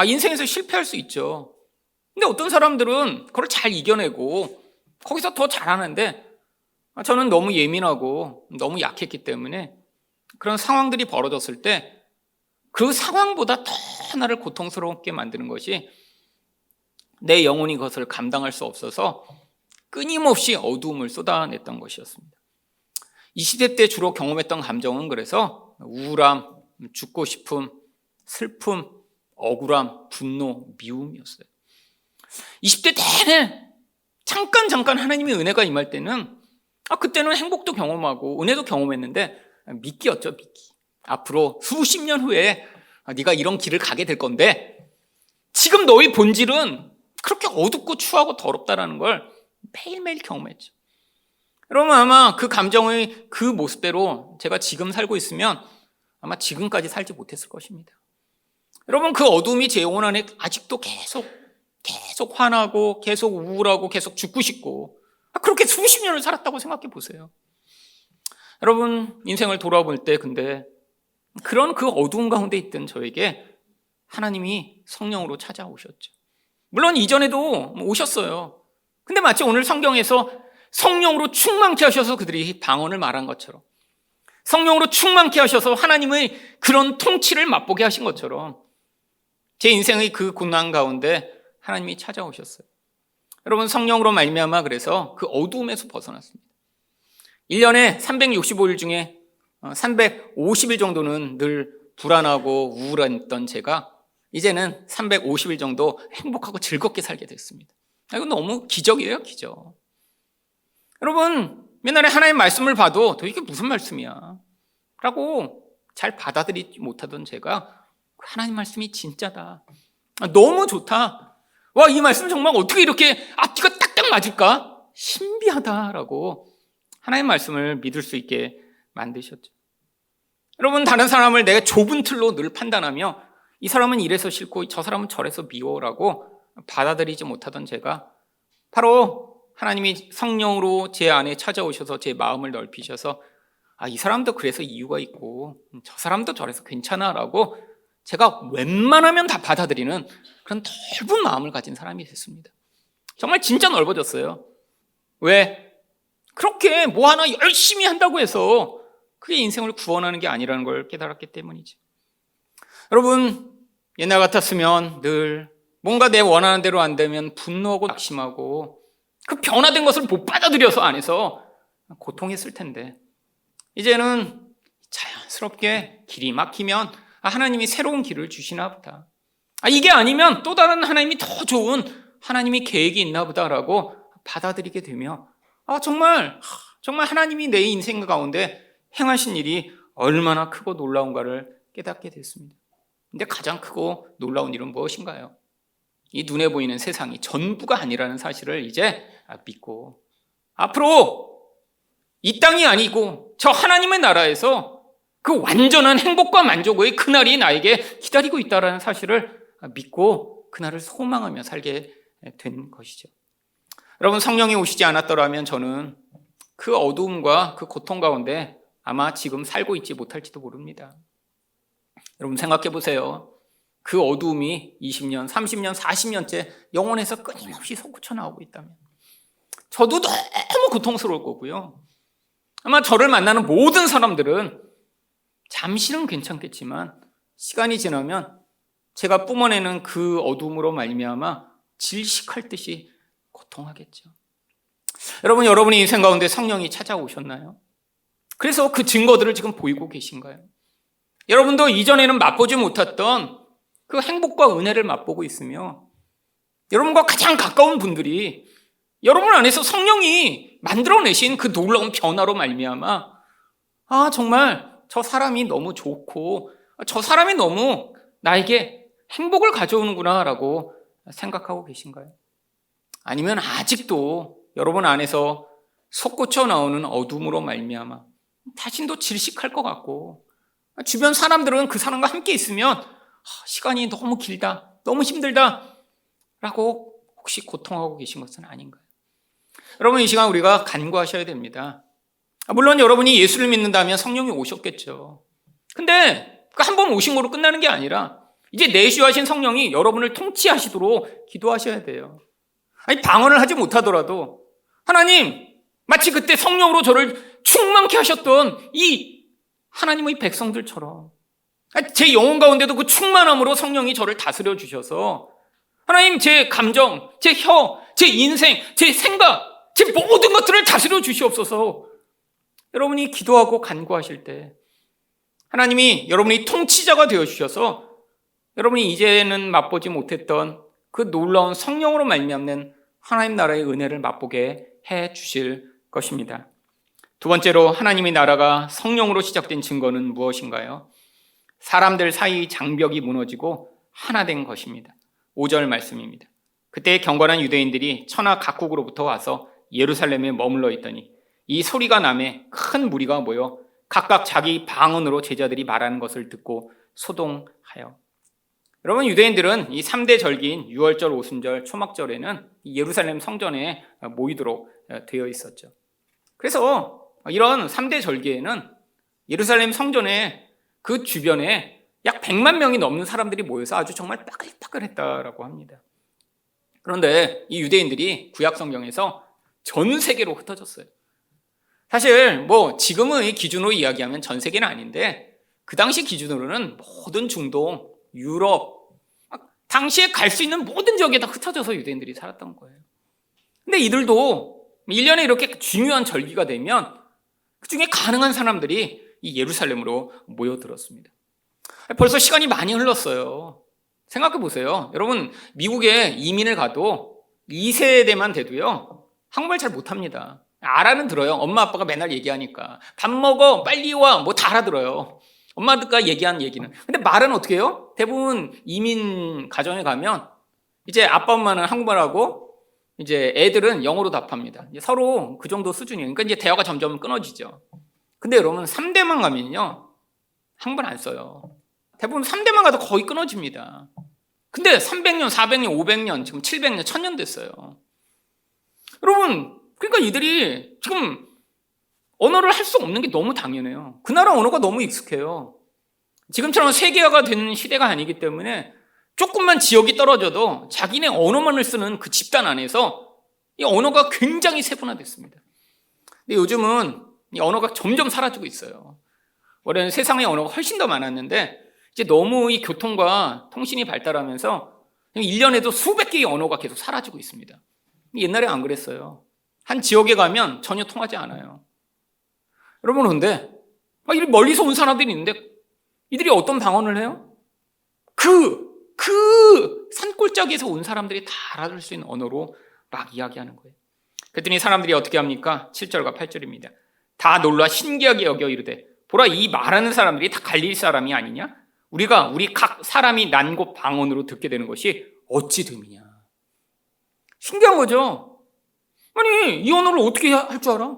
인생에서 실패할 수 있죠. 근데 어떤 사람들은 그걸 잘 이겨내고 거기서 더 잘하는데, 저는 너무 예민하고 너무 약했기 때문에 그런 상황들이 벌어졌을 때 그 상황보다 더 나를 고통스럽게 만드는 것이 내 영혼이 그것을 감당할 수 없어서 끊임없이 어두움을 쏟아냈던 것이었습니다. 이 시대 때 주로 경험했던 감정은 그래서 우울함, 죽고 싶음, 슬픔, 억울함, 분노, 미움이었어요. 20대 내내 잠깐 하나님의 은혜가 임할 때는 그때는 행복도 경험하고 은혜도 경험했는데 미끼였죠, 미끼. 앞으로 수십 년 후에 네가 이런 길을 가게 될 건데 지금 너의 본질은 그렇게 어둡고 추하고 더럽다라는 걸 매일매일 경험했죠. 여러분, 아마 그 감정의 그 모습대로 제가 지금 살고 있으면 아마 지금까지 살지 못했을 것입니다. 여러분, 그 어둠이 제 영혼 안에 아직도 계속 화나고 계속 우울하고 계속 죽고 싶고 그렇게 수십 년을 살았다고 생각해 보세요. 여러분, 인생을 돌아볼 때 근데 그런 그 어두운 가운데 있던 저에게 하나님이 성령으로 찾아오셨죠. 물론 이전에도 오셨어요. 근데 마치 오늘 성경에서 성령으로 충만케 하셔서 그들이 방언을 말한 것처럼, 성령으로 충만케 하셔서 하나님의 그런 통치를 맛보게 하신 것처럼 제 인생의 그 고난 가운데 하나님이 찾아오셨어요. 여러분, 성령으로 말미암아 그래서 그 어두움에서 벗어났습니다. 1년에 365일 중에 350일 정도는 늘 불안하고 우울했던 제가 이제는 350일 정도 행복하고 즐겁게 살게 됐습니다. 이건 너무 기적이에요, 기적. 여러분, 옛날에 하나님의 말씀을 봐도 이게 무슨 말씀이야 라고 잘 받아들이지 못하던 제가 하나님 말씀이 진짜다, 너무 좋다, 와, 이 말씀 정말 어떻게 이렇게 앞뒤가 딱딱 맞을까, 신비하다라고 하나님의 말씀을 믿을 수 있게 만드셨죠. 여러분, 다른 사람을 내가 좁은 틀로 늘 판단하며 이 사람은 이래서 싫고 저 사람은 저래서 미워라고 받아들이지 못하던 제가 바로 하나님이 성령으로 제 안에 찾아오셔서 제 마음을 넓히셔서 이 사람도 그래서 이유가 있고 저 사람도 저래서 괜찮아라고 제가 웬만하면 다 받아들이는 그런 넓은 마음을 가진 사람이 됐습니다. 정말 진짜 넓어졌어요. 왜? 그렇게 뭐 하나 열심히 한다고 해서 그게 인생을 구원하는 게 아니라는 걸 깨달았기 때문이죠. 여러분, 옛날 같았으면 늘 뭔가 내 원하는 대로 안 되면 분노하고 낙심하고 그 변화된 것을 못 받아들여서 안에서 고통했을 텐데 이제는 자연스럽게 길이 막히면 하나님이 새로운 길을 주시나 보다, 이게 아니면 또 다른 하나님이 더 좋은 하나님이 계획이 있나 보다라고 받아들이게 되며 정말 하나님이 내 인생 가운데 행하신 일이 얼마나 크고 놀라운가를 깨닫게 됐습니다. 근데 가장 크고 놀라운 일은 무엇인가요? 이 눈에 보이는 세상이 전부가 아니라는 사실을 이제 믿고 앞으로 이 땅이 아니고 저 하나님의 나라에서 그 완전한 행복과 만족의 그날이 나에게 기다리고 있다는 사실을 믿고 그날을 소망하며 살게 된 것이죠. 여러분, 성령이 오시지 않았더라면 저는 그 어두움과 그 고통 가운데 아마 지금 살고 있지 못할지도 모릅니다. 여러분, 생각해 보세요. 그 어두움이 20년, 30년, 40년째 영혼에서 끊임없이 솟구쳐 나오고 있다면 저도 너무 고통스러울 거고요. 아마 저를 만나는 모든 사람들은 잠시는 괜찮겠지만 시간이 지나면 제가 뿜어내는 그 어두움으로 말미암아 질식할 듯이 고통하겠죠. 여러분, 여러분의 인생 가운데 성령이 찾아오셨나요? 그래서 그 증거들을 지금 보이고 계신가요? 여러분도 이전에는 맛보지 못했던 그 행복과 은혜를 맛보고 있으며 여러분과 가장 가까운 분들이 여러분 안에서 성령이 만들어내신 그 놀라운 변화로 말미암아 정말 저 사람이 너무 좋고 저 사람이 너무 나에게 행복을 가져오는구나 라고 생각하고 계신가요? 아니면 아직도 여러분 안에서 솟구쳐 나오는 어둠으로 말미암아 자신도 질식할 것 같고, 주변 사람들은 그 사람과 함께 있으면 시간이 너무 길다, 너무 힘들다 라고 혹시 고통하고 계신 것은 아닌가요? 여러분, 이 시간 우리가 간구하셔야 됩니다. 물론 여러분이 예수를 믿는다면 성령이 오셨겠죠. 근데 한 번 오신 거로 끝나는 게 아니라 이제 내주하신 성령이 여러분을 통치하시도록 기도하셔야 돼요. 아니, 방언을 하지 못하더라도 하나님, 마치 그때 성령으로 저를 충만케 하셨던 이 하나님의 백성들처럼 제 영혼 가운데도 그 충만함으로 성령이 저를 다스려 주셔서 하나님, 제 감정, 제 혀, 제 인생, 제 생각, 제 모든 것들을 다스려 주시옵소서. 여러분이 기도하고 간구하실 때 하나님이 여러분이 통치자가 되어 주셔서 여러분이 이제는 맛보지 못했던 그 놀라운 성령으로 말미암는 하나님 나라의 은혜를 맛보게 해 주실 것입니다. 두 번째로 하나님의 나라가 성령으로 시작된 증거는 무엇인가요? 사람들 사이 장벽이 무너지고 하나 된 것입니다. 5절 말씀입니다. 그때 경건한 유대인들이 천하 각국으로부터 와서 예루살렘에 머물러 있더니 이 소리가 나매 큰 무리가 모여 각각 자기 방언으로 제자들이 말하는 것을 듣고 소동하여. 여러분, 유대인들은 이 3대 절기인 유월절, 오순절, 초막절에는 예루살렘 성전에 모이도록 되어 있었죠. 그래서 이런 3대 절기에는 예루살렘 성전의 그 주변에 약 100만 명이 넘는 사람들이 모여서 아주 정말 따글따글했다라고 합니다. 그런데 이 유대인들이 구약 성경에서 전 세계로 흩어졌어요. 사실 지금의 기준으로 이야기하면 전 세계는 아닌데 그 당시 기준으로는 모든 중동, 유럽, 당시에 갈 수 있는 모든 지역에 다 흩어져서 유대인들이 살았던 거예요. 근데 이들도 1년에 이렇게 중요한 절기가 되면 그 중에 가능한 사람들이 이 예루살렘으로 모여들었습니다. 벌써 시간이 많이 흘렀어요. 생각해 보세요. 여러분, 미국에 이민을 가도 2세대만 돼도요, 한국말 잘 못합니다. 알아는 들어요. 엄마 아빠가 맨날 얘기하니까. 밥 먹어, 빨리 와, 다 알아들어요. 엄마가 얘기한 얘기는. 근데 말은 어떻게 해요? 대부분 이민 가정에 가면 이제 아빠 엄마는 한국말하고 이제 애들은 영어로 답합니다. 이제 서로 그 정도 수준이에요. 그러니까 이제 대화가 점점 끊어지죠. 근데 여러분, 3대만 가면요, 한국말 안 써요. 대부분 3대만 가도 거의 끊어집니다. 근데 300년, 400년, 500년, 지금 700년, 1000년 됐어요. 여러분, 그러니까 이들이 지금 언어를 할 수 없는 게 너무 당연해요. 그 나라 언어가 너무 익숙해요. 지금처럼 세계화가 된 시대가 아니기 때문에 조금만 지역이 떨어져도 자기네 언어만을 쓰는 그 집단 안에서 이 언어가 굉장히 세분화됐습니다. 근데 요즘은 이 언어가 점점 사라지고 있어요. 원래는 세상의 언어가 훨씬 더 많았는데 이제 너무 이 교통과 통신이 발달하면서 1년에도 수백 개의 언어가 계속 사라지고 있습니다. 옛날에 안 그랬어요. 한 지역에 가면 전혀 통하지 않아요. 여러분, 그런데 이 멀리서 온 사람들이 있는데 이들이 어떤 방언을 해요? 그 산골짜기에서 온 사람들이 다 알아들 수 있는 언어로 막 이야기하는 거예요. 그랬더니 사람들이 어떻게 합니까? 7절과 8절입니다. 다 놀라 신기하게 여겨 이르되 보라, 이 말하는 사람들이 다 갈릴리 사람이 아니냐? 우리 각 사람이 난 곳 방언으로 듣게 되는 것이 어찌 됨이냐? 신기한 거죠. 아니, 이 언어를 어떻게 할 줄 알아?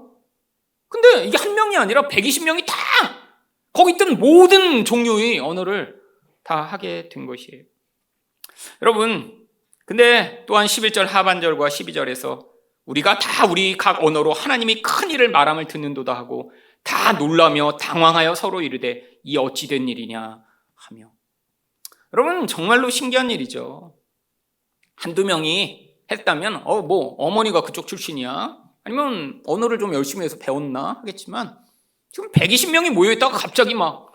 근데 이게 한 명이 아니라 120명이 다 거기 있던 모든 종류의 언어를 다 하게 된 것이에요. 여러분, 근데 또한 11절 하반절과 12절에서 우리가 다 우리 각 언어로 하나님이 큰 일을 말함을 듣는도다 하고 다 놀라며 당황하여 서로 이르되 이 어찌 된 일이냐 하며. 여러분, 정말로 신기한 일이죠. 한두 명이 했다면 어머니가 그쪽 출신이야? 아니면 언어를 좀 열심히 해서 배웠나 하겠지만 지금 120명이 모여있다가 갑자기 막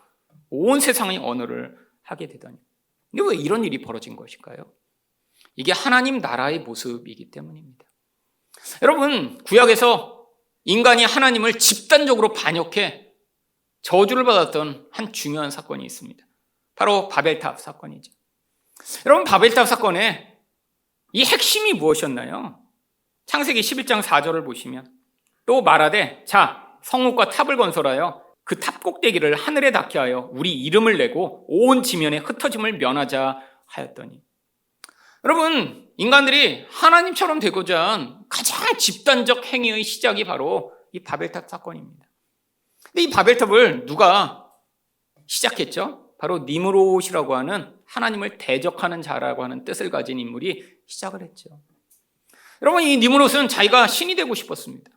온 세상의 언어를 하게 되다니. 근데 왜 이런 일이 벌어진 것일까요? 이게 하나님 나라의 모습이기 때문입니다. 여러분, 구약에서 인간이 하나님을 집단적으로 반역해 저주를 받았던 한 중요한 사건이 있습니다. 바로 바벨탑 사건이죠. 여러분, 바벨탑 사건의 이 핵심이 무엇이었나요? 창세기 11장 4절을 보시면 또 말하되 자, 성읍과 탑을 건설하여 그 탑 꼭대기를 하늘에 닿게 하여 우리 이름을 내고 온 지면에 흩어짐을 면하자 하였더니. 여러분, 인간들이 하나님처럼 되고자 한 가장 집단적 행위의 시작이 바로 이 바벨탑 사건입니다. 근데 이 바벨탑을 누가 시작했죠? 바로 니므롯이라고 하는 하나님을 대적하는 자라고 하는 뜻을 가진 인물이 시작을 했죠. 여러분, 이 니므롯은 자기가 신이 되고 싶었습니다.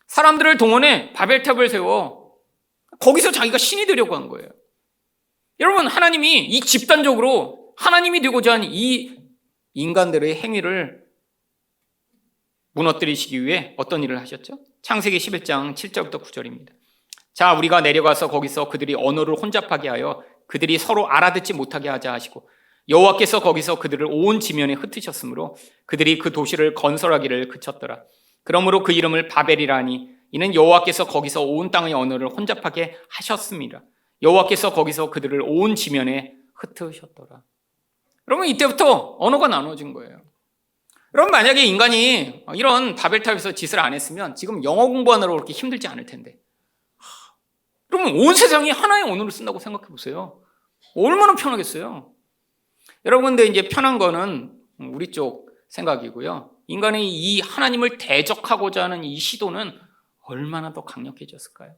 사람들을 동원해 바벨탑을 세워 거기서 자기가 신이 되려고 한 거예요. 여러분, 하나님이 이 집단적으로 하나님이 되고자 한 이 인간들의 행위를 무너뜨리시기 위해 어떤 일을 하셨죠? 창세기 11장 7절부터 9절입니다. 자, 우리가 내려가서 거기서 그들이 언어를 혼잡하게 하여 그들이 서로 알아듣지 못하게 하자 하시고 여호와께서 거기서 그들을 온 지면에 흩으셨으므로 그들이 그 도시를 건설하기를 그쳤더라. 그러므로 그 이름을 바벨이라 하니 이는 여호와께서 거기서 온 땅의 언어를 혼잡하게 하셨습니다. 여호와께서 거기서 그들을 온 지면에 흩으셨더라. 여러분, 이때부터 언어가 나눠진 거예요. 여러분, 만약에 인간이 이런 바벨탑에서 짓을 안 했으면 지금 영어 공부하느라고 그렇게 힘들지 않을 텐데, 여러분, 온 세상이 하나의 언어를 쓴다고 생각해 보세요. 얼마나 편하겠어요. 여러분, 근데 이제 편한 거는 우리 쪽 생각이고요. 인간의 이 하나님을 대적하고자 하는 이 시도는 얼마나 더 강력해졌을까요?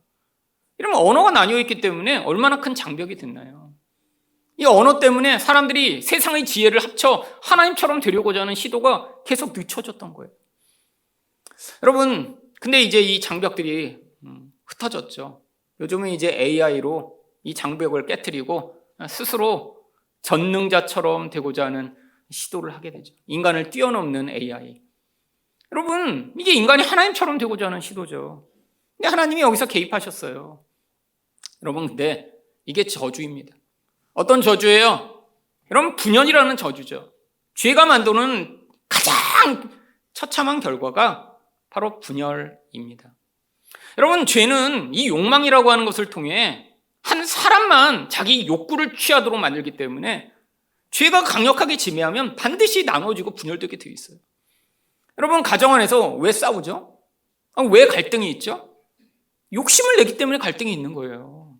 이러면 언어가 나뉘어 있기 때문에 얼마나 큰 장벽이 됐나요? 이 언어 때문에 사람들이 세상의 지혜를 합쳐 하나님처럼 되려고자 하는 시도가 계속 늦춰졌던 거예요. 여러분, 근데 이제 이 장벽들이 흩어졌죠. 요즘은 이제 AI로 이 장벽을 깨트리고 스스로 전능자처럼 되고자 하는 시도를 하게 되죠. 인간을 뛰어넘는 AI. 여러분, 이게 인간이 하나님처럼 되고자 하는 시도죠. 근데 하나님이 여기서 개입하셨어요. 여러분, 근데 이게 저주입니다. 어떤 저주예요? 여러분, 분열이라는 저주죠. 죄가 만드는 가장 처참한 결과가 바로 분열입니다. 여러분, 죄는 이 욕망이라고 하는 것을 통해 한 사람만 자기 욕구를 취하도록 만들기 때문에 죄가 강력하게 지배하면 반드시 나눠지고 분열되게 되어 있어요. 여러분, 가정 안에서 왜 싸우죠? 왜 갈등이 있죠? 욕심을 내기 때문에 갈등이 있는 거예요.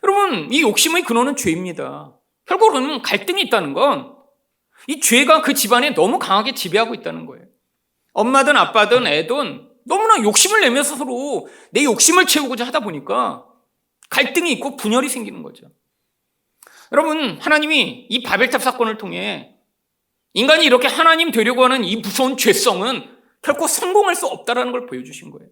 여러분, 이 욕심의 근원은 죄입니다. 결국은 갈등이 있다는 건 이 죄가 그 집안에 너무 강하게 지배하고 있다는 거예요. 엄마든 아빠든 애든 너무나 욕심을 내면서 서로 내 욕심을 채우고자 하다 보니까 갈등이 있고 분열이 생기는 거죠. 여러분, 하나님이 이 바벨탑 사건을 통해 인간이 이렇게 하나님 되려고 하는 이 무서운 죄성은 결코 성공할 수 없다는 걸 보여주신 거예요.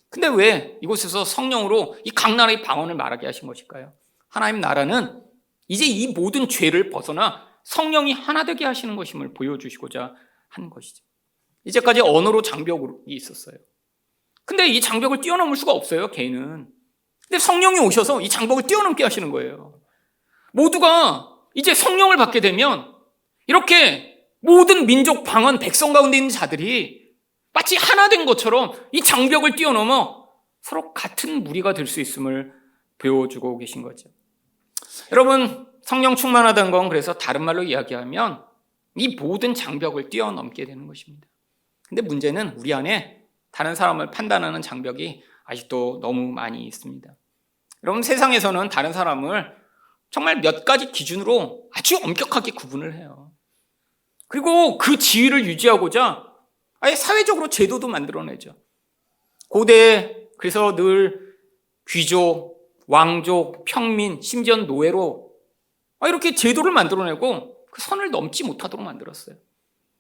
근데 왜 이곳에서 성령으로 이 각 나라의 방언을 말하게 하신 것일까요? 하나님 나라는 이제 이 모든 죄를 벗어나 성령이 하나 되게 하시는 것임을 보여주시고자 한 것이죠. 이제까지 언어로 장벽이 있었어요. 근데 이 장벽을 뛰어넘을 수가 없어요, 개인은. 근데 성령이 오셔서 이 장벽을 뛰어넘게 하시는 거예요. 모두가 이제 성령을 받게 되면 이렇게 모든 민족, 방언, 백성 가운데 있는 자들이 마치 하나 된 것처럼 이 장벽을 뛰어넘어 서로 같은 무리가 될 수 있음을 보여주고 계신 거죠. 여러분, 성령 충만하다는 건 그래서 다른 말로 이야기하면 이 모든 장벽을 뛰어넘게 되는 것입니다. 근데 문제는 우리 안에 다른 사람을 판단하는 장벽이 아직도 너무 많이 있습니다. 여러분, 세상에서는 다른 사람을 정말 몇 가지 기준으로 아주 엄격하게 구분을 해요. 그리고 그 지위를 유지하고자 아예 사회적으로 제도도 만들어내죠. 고대에 그래서 늘 귀족, 왕족, 평민, 심지어 노예로 이렇게 제도를 만들어내고 그 선을 넘지 못하도록 만들었어요.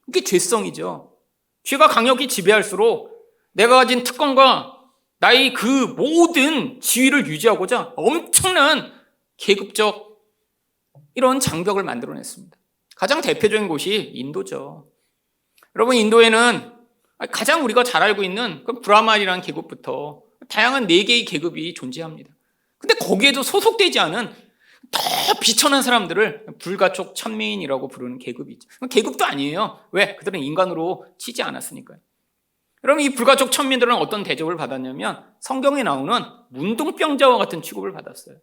이게 죄성이죠. 죄가 강력히 지배할수록 내가 가진 특권과 나의 그 모든 지위를 유지하고자 엄청난 계급적 이런 장벽을 만들어냈습니다. 가장 대표적인 곳이 인도죠. 여러분, 인도에는 가장 우리가 잘 알고 있는 그 브라만이라는 계급부터 다양한 4개의 계급이 존재합니다. 근데 거기에도 소속되지 않은 더 비천한 사람들을 불가촉 천민이라고 부르는 계급이 있죠. 계급도 아니에요. 왜? 그들은 인간으로 치지 않았으니까요. 여러분, 이 불가촉 천민들은 어떤 대접을 받았냐면 성경에 나오는 문둥병자와 같은 취급을 받았어요.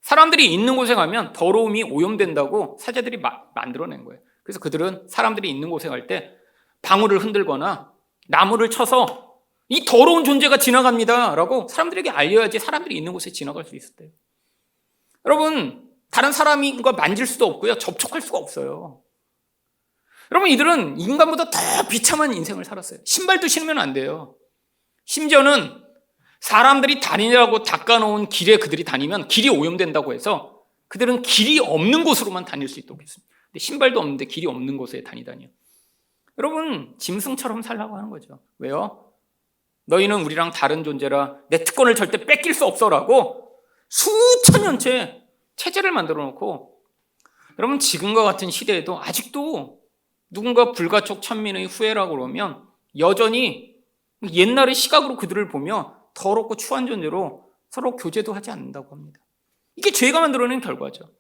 사람들이 있는 곳에 가면 더러움이 오염된다고 사제들이 만들어낸 거예요. 그래서 그들은 사람들이 있는 곳에 갈 때 방울을 흔들거나 나무를 쳐서 이 더러운 존재가 지나갑니다 라고 사람들에게 알려야지 사람들이 있는 곳에 지나갈 수 있었대요. 여러분, 다른 사람과 만질 수도 없고요, 접촉할 수가 없어요. 여러분, 이들은 인간보다 더 비참한 인생을 살았어요. 신발도 신으면 안 돼요. 심지어는 사람들이 다니라고 닦아놓은 길에 그들이 다니면 길이 오염된다고 해서 그들은 길이 없는 곳으로만 다닐 수 있도록 했습니다. 근데 신발도 없는데 길이 없는 곳에 다니다니요. 여러분, 짐승처럼 살라고 하는 거죠. 왜요? 너희는 우리랑 다른 존재라 내 특권을 절대 뺏길 수 없어라고 수천 년째 체제를 만들어 놓고, 여러분, 지금과 같은 시대에도 아직도 누군가 불가촉 천민의 후예라고 그러면 여전히 옛날의 시각으로 그들을 보며 더럽고 추한 존재로 서로 교제도 하지 않는다고 합니다. 이게 죄가 만들어낸 결과죠.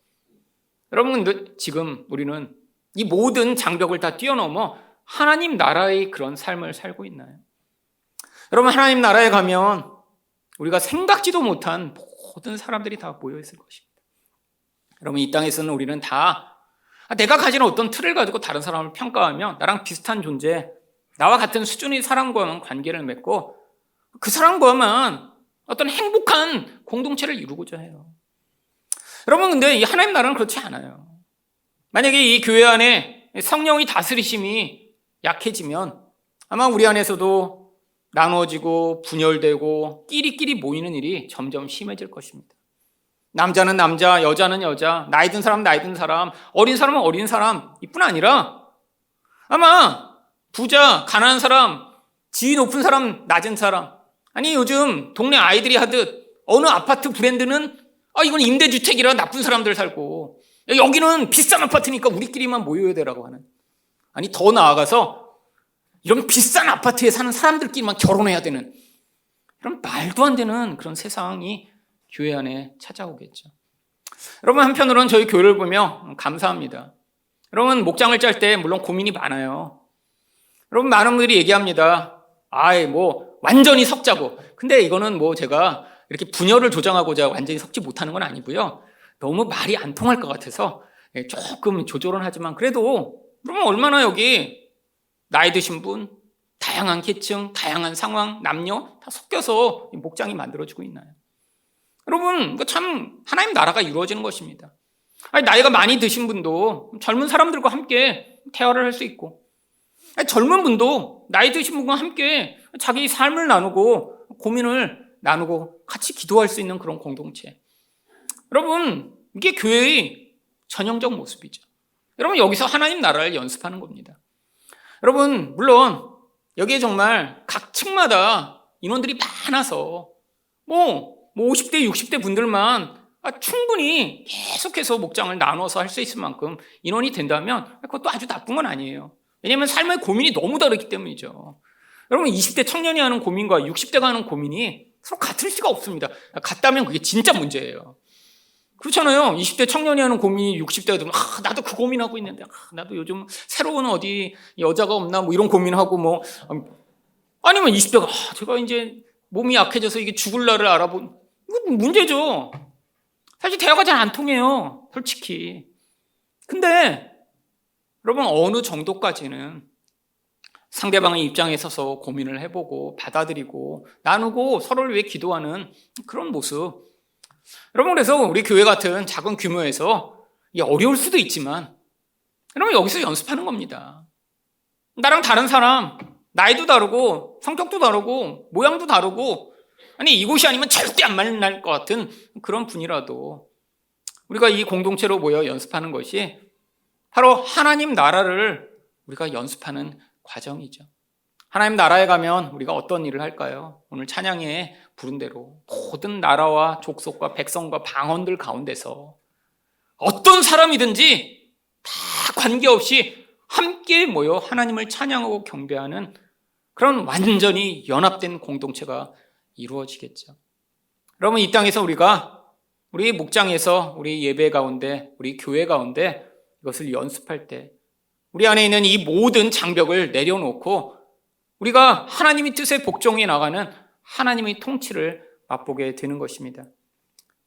여러분, 지금 우리는 이 모든 장벽을 다 뛰어넘어 하나님 나라의 그런 삶을 살고 있나요? 여러분, 하나님 나라에 가면 우리가 생각지도 못한 모든 사람들이 다 모여 있을 것입니다. 여러분, 이 땅에서는 우리는 다 내가 가진 어떤 틀을 가지고 다른 사람을 평가하며 나랑 비슷한 존재, 나와 같은 수준의 사람과만 관계를 맺고 그 사람과만 어떤 행복한 공동체를 이루고자 해요. 여러분, 근데 이 하나님 나라는 그렇지 않아요. 만약에 이 교회 안에 성령의 다스리심이 약해지면 아마 우리 안에서도 나누어지고 분열되고 끼리끼리 모이는 일이 점점 심해질 것입니다. 남자는 남자, 여자는 여자, 나이 든 사람, 나이 든 사람, 어린 사람은 어린 사람 이뿐 아니라 아마 부자, 가난한 사람, 지위 높은 사람, 낮은 사람, 아니 요즘 동네 아이들이 하듯 어느 아파트 브랜드는 이건 임대주택이라 나쁜 사람들 살고 여기는 비싼 아파트니까 우리끼리만 모여야 되라고 하는, 아니 더 나아가서 이런 비싼 아파트에 사는 사람들끼리만 결혼해야 되는 이런 말도 안 되는 그런 세상이 교회 안에 찾아오겠죠. 여러분, 한편으로는 저희 교회를 보며 감사합니다. 여러분, 목장을 짤 때 물론 고민이 많아요. 여러분, 많은 분들이 얘기합니다. 완전히 섞자고. 근데 이거는 제가 이렇게 분열을 조장하고자 완전히 섞지 못하는 건 아니고요. 너무 말이 안 통할 것 같아서 조금 조절은 하지만 그래도 여러분, 얼마나 여기 나이 드신 분, 다양한 계층, 다양한 상황, 남녀 다 섞여서 목장이 만들어지고 있나요? 여러분, 참 하나님 나라가 이루어지는 것입니다. 나이가 많이 드신 분도 젊은 사람들과 함께 대화를 할 수 있고, 젊은 분도 나이 드신 분과 함께 자기 삶을 나누고 고민을 나누고 같이 기도할 수 있는 그런 공동체. 여러분, 이게 교회의 전형적 모습이죠. 여러분, 여기서 하나님 나라를 연습하는 겁니다. 여러분, 물론 여기에 정말 각 층마다 인원들이 많아서 50대, 60대 분들만 충분히 계속해서 목장을 나눠서 할 수 있을 만큼 인원이 된다면 그것도 아주 나쁜 건 아니에요. 왜냐하면 삶의 고민이 너무 다르기 때문이죠. 여러분, 20대 청년이 하는 고민과 60대가 하는 고민이 서로 같을 수가 없습니다. 같다면 그게 진짜 문제예요. 그렇잖아요. 20대 청년이 하는 고민이 60대가 되면 나도 그 고민하고 있는데 나도 요즘 새로운 어디 여자가 없나 이런 고민하고 아니면 20대가 제가 이제 몸이 약해져서 이게 죽을 날을 알아본, 이거 문제죠. 사실 대화가 잘 안 통해요, 솔직히. 근데 여러분, 어느 정도까지는 상대방의 입장에 서서 고민을 해보고 받아들이고 나누고 서로를 위해 기도하는 그런 모습. 여러분, 그래서 우리 교회 같은 작은 규모에서 이게 어려울 수도 있지만 여러분, 여기서 연습하는 겁니다. 나랑 다른 사람, 나이도 다르고 성격도 다르고 모양도 다르고, 이곳이 아니면 절대 안 만날 것 같은 그런 분이라도 우리가 이 공동체로 모여 연습하는 것이 바로 하나님 나라를 우리가 연습하는 과정이죠. 하나님 나라에 가면 우리가 어떤 일을 할까요? 오늘 찬양에 부른 대로 모든 나라와 족속과 백성과 방언들 가운데서 어떤 사람이든지 다 관계없이 함께 모여 하나님을 찬양하고 경배하는 그런 완전히 연합된 공동체가 이루어지겠죠. 여러분, 이 땅에서 우리 목장에서 우리 예배 가운데, 우리 교회 가운데 이것을 연습할 때 우리 안에 있는 이 모든 장벽을 내려놓고 우리가 하나님의 뜻에 복종해 나가는 하나님의 통치를 맛보게 되는 것입니다.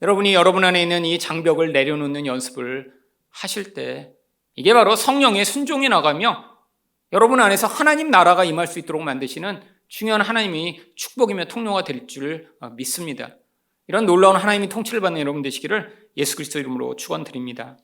여러분이 여러분 안에 있는 이 장벽을 내려놓는 연습을 하실 때 이게 바로 성령의 순종해 나가며 여러분 안에서 하나님 나라가 임할 수 있도록 만드시는 중요한 하나님의 축복이며 통로가 될 줄 믿습니다. 이런 놀라운 하나님의 통치를 받는 여러분 되시기를 예수 그리스도 이름으로 축원드립니다.